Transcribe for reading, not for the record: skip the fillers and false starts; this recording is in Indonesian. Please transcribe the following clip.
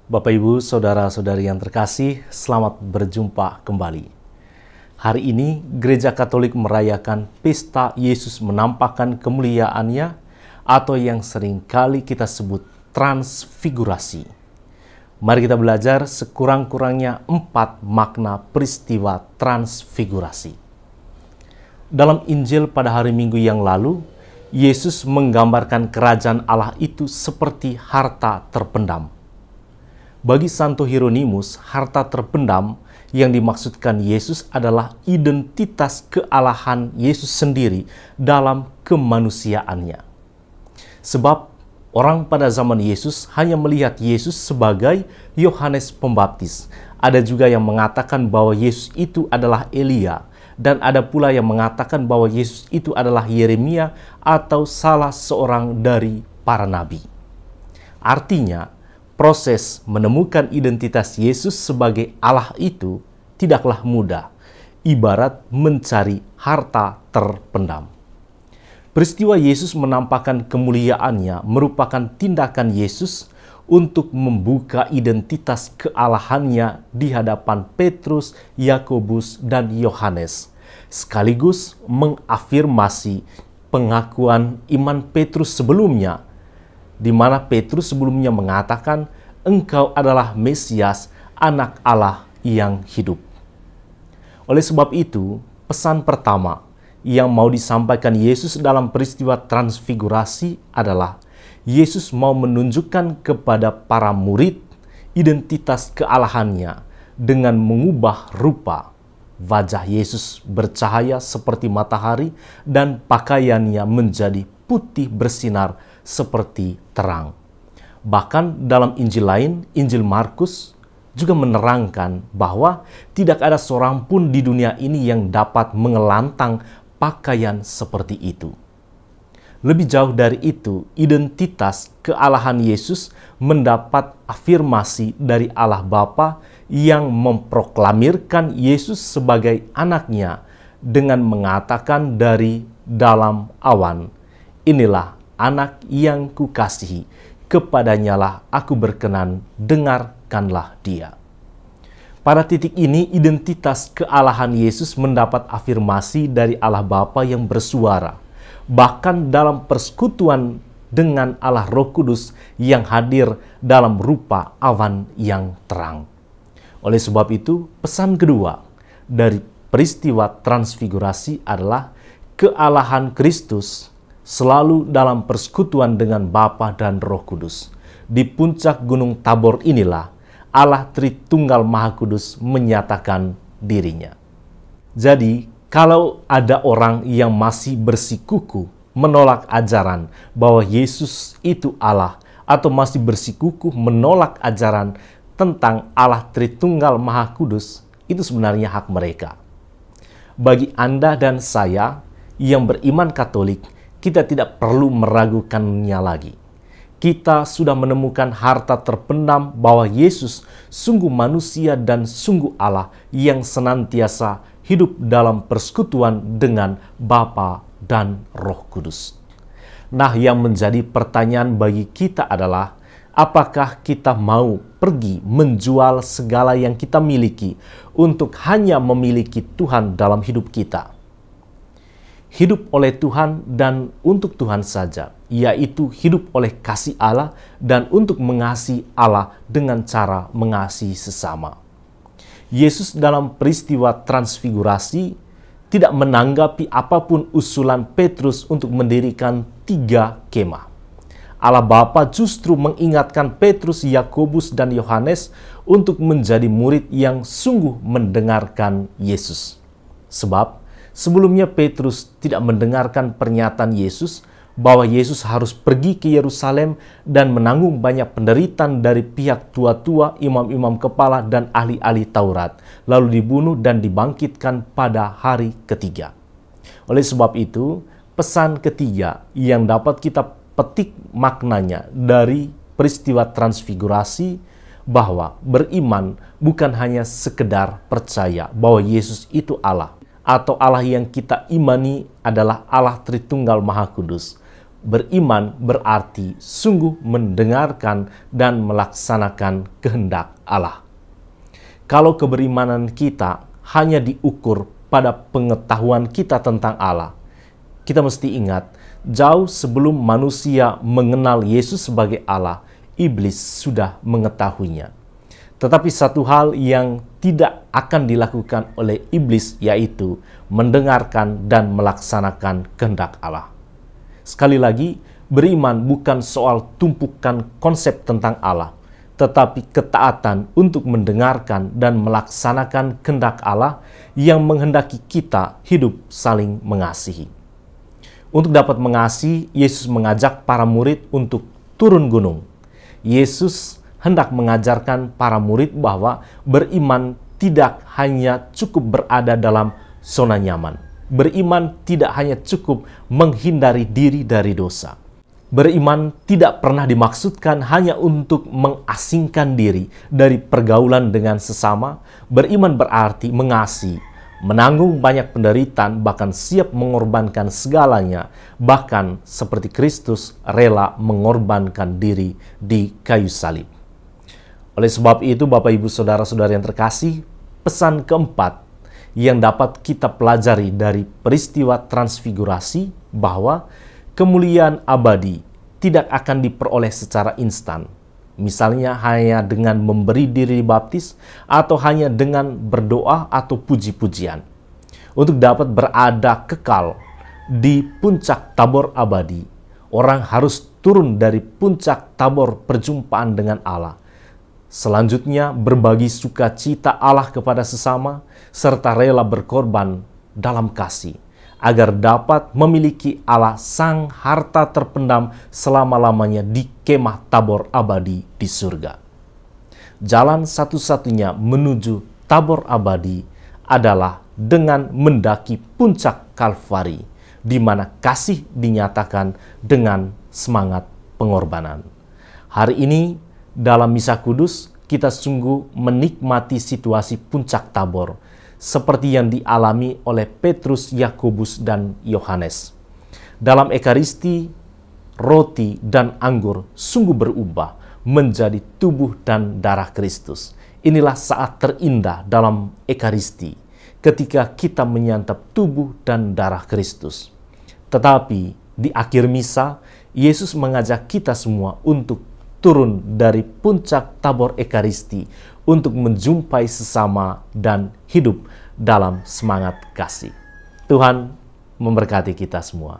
Bapak, Ibu, Saudara-saudari yang terkasih, selamat berjumpa kembali. Hari ini, Gereja Katolik merayakan pesta Yesus menampakkan kemuliaannya atau yang seringkali kita sebut transfigurasi. Mari kita belajar sekurang-kurangnya 4 makna peristiwa transfigurasi. Dalam Injil pada hari Minggu yang lalu, Yesus menggambarkan kerajaan Allah itu seperti harta terpendam. Bagi Santo Hieronymus, harta terpendam yang dimaksudkan Yesus adalah identitas kealahan Yesus sendiri dalam kemanusiaannya. Sebab orang pada zaman Yesus hanya melihat Yesus sebagai Yohanes Pembaptis. Ada juga yang mengatakan bahwa Yesus itu adalah Elia, dan ada pula yang mengatakan bahwa Yesus itu adalah Yeremia atau salah seorang dari para nabi. Artinya, proses menemukan identitas Yesus sebagai Allah itu tidaklah mudah, ibarat mencari harta terpendam. Peristiwa Yesus menampakkan kemuliaannya merupakan tindakan Yesus untuk membuka identitas kealahannya di hadapan Petrus, Yakobus, dan Yohanes, sekaligus mengafirmasi pengakuan iman Petrus sebelumnya, di mana Petrus sebelumnya mengatakan, "Engkau adalah Mesias, Anak Allah yang hidup." Oleh sebab itu, pesan pertama yang mau disampaikan Yesus dalam peristiwa transfigurasi adalah Yesus mau menunjukkan kepada para murid identitas kealahannya dengan mengubah rupa. Wajah Yesus bercahaya seperti matahari dan pakaiannya menjadi putih bersinar seperti terang. Bahkan dalam Injil lain, Injil Markus, juga menerangkan bahwa tidak ada seorang pun di dunia ini yang dapat mengelantang pakaian seperti itu. Lebih jauh dari itu, identitas kealahan Yesus mendapat afirmasi dari Allah Bapa yang memproklamirkan Yesus sebagai anaknya dengan mengatakan dari dalam awan, "Inilah Anak yang kukasihi, kepadanyalah aku berkenan, dengarkanlah dia." Pada titik ini, identitas kealahan Yesus mendapat afirmasi dari Allah Bapa yang bersuara, bahkan dalam persekutuan dengan Allah Roh Kudus yang hadir dalam rupa awan yang terang. Oleh sebab itu, pesan kedua dari peristiwa transfigurasi adalah kealahan Kristus selalu dalam persekutuan dengan Bapa dan Roh Kudus. Di puncak Gunung Tabor inilah Allah Tritunggal Maha Kudus menyatakan dirinya. Jadi, kalau ada orang yang masih bersikukuh menolak ajaran bahwa Yesus itu Allah, atau masih bersikukuh menolak ajaran tentang Allah Tritunggal Maha Kudus, itu sebenarnya hak mereka. Bagi Anda dan saya yang beriman Katolik, kita tidak perlu meragukannya lagi. Kita sudah menemukan harta terpendam bahwa Yesus sungguh manusia dan sungguh Allah yang senantiasa hidup dalam persekutuan dengan Bapa dan Roh Kudus. Nah, yang menjadi pertanyaan bagi kita adalah, apakah kita mau pergi menjual segala yang kita miliki untuk hanya memiliki Tuhan dalam hidup kita? Hidup oleh Tuhan dan untuk Tuhan saja, yaitu hidup oleh kasih Allah dan untuk mengasihi Allah dengan cara mengasihi sesama. Yesus dalam peristiwa transfigurasi tidak menanggapi apapun usulan Petrus untuk mendirikan 3 kemah. Allah Bapa justru mengingatkan Petrus, Yakobus, dan Yohanes untuk menjadi murid yang sungguh mendengarkan Yesus. Sebab sebelumnya Petrus tidak mendengarkan pernyataan Yesus bahwa Yesus harus pergi ke Yerusalem dan menanggung banyak penderitaan dari pihak tua-tua, imam-imam kepala, dan ahli-ahli Taurat, lalu dibunuh dan dibangkitkan pada hari ketiga. Oleh sebab itu, pesan ketiga yang dapat kita petik maknanya dari peristiwa transfigurasi bahwa beriman bukan hanya sekedar percaya bahwa Yesus itu Allah, atau Allah yang kita imani adalah Allah Tritunggal Maha Kudus. Beriman berarti sungguh mendengarkan dan melaksanakan kehendak Allah. Kalau keberimanan kita hanya diukur pada pengetahuan kita tentang Allah, kita mesti ingat, jauh sebelum manusia mengenal Yesus sebagai Allah, iblis sudah mengetahuinya. Tetapi satu hal yang tidak akan dilakukan oleh iblis, yaitu mendengarkan dan melaksanakan kehendak Allah. Sekali lagi, beriman bukan soal tumpukan konsep tentang Allah, tetapi ketaatan untuk mendengarkan dan melaksanakan kehendak Allah yang menghendaki kita hidup saling mengasihi. Untuk dapat mengasihi, Yesus mengajak para murid untuk turun gunung. Yesus hendak mengajarkan para murid bahwa beriman tidak hanya cukup berada dalam zona nyaman. Beriman tidak hanya cukup menghindari diri dari dosa. Beriman tidak pernah dimaksudkan hanya untuk mengasingkan diri dari pergaulan dengan sesama. Beriman berarti mengasihi, menanggung banyak penderitaan, bahkan siap mengorbankan segalanya, bahkan seperti Kristus rela mengorbankan diri di kayu salib. Oleh sebab itu, Bapak, Ibu, Saudara-saudara yang terkasih, pesan keempat yang dapat kita pelajari dari peristiwa transfigurasi bahwa kemuliaan abadi tidak akan diperoleh secara instan. Misalnya hanya dengan memberi diri dibaptis atau hanya dengan berdoa atau puji-pujian. Untuk dapat berada kekal di puncak tabor abadi, orang harus turun dari puncak tabor perjumpaan dengan Allah. Selanjutnya berbagi sukacita Allah kepada sesama, serta rela berkorban dalam kasih, agar dapat memiliki Allah sang harta terpendam selama-lamanya di kemah tabor abadi di surga. Jalan satu-satunya menuju tabor abadi adalah dengan mendaki puncak Kalvari, di mana kasih dinyatakan dengan semangat pengorbanan. Hari ini, dalam Misa Kudus, kita sungguh menikmati situasi puncak Tabor, seperti yang dialami oleh Petrus, Yakobus, dan Yohanes. Dalam Ekaristi, roti dan anggur sungguh berubah menjadi tubuh dan darah Kristus. Inilah saat terindah dalam Ekaristi, ketika kita menyantap tubuh dan darah Kristus. Tetapi di akhir Misa, Yesus mengajak kita semua untuk turun dari puncak Tabor Ekaristi untuk menjumpai sesama dan hidup dalam semangat kasih. Tuhan memberkati kita semua.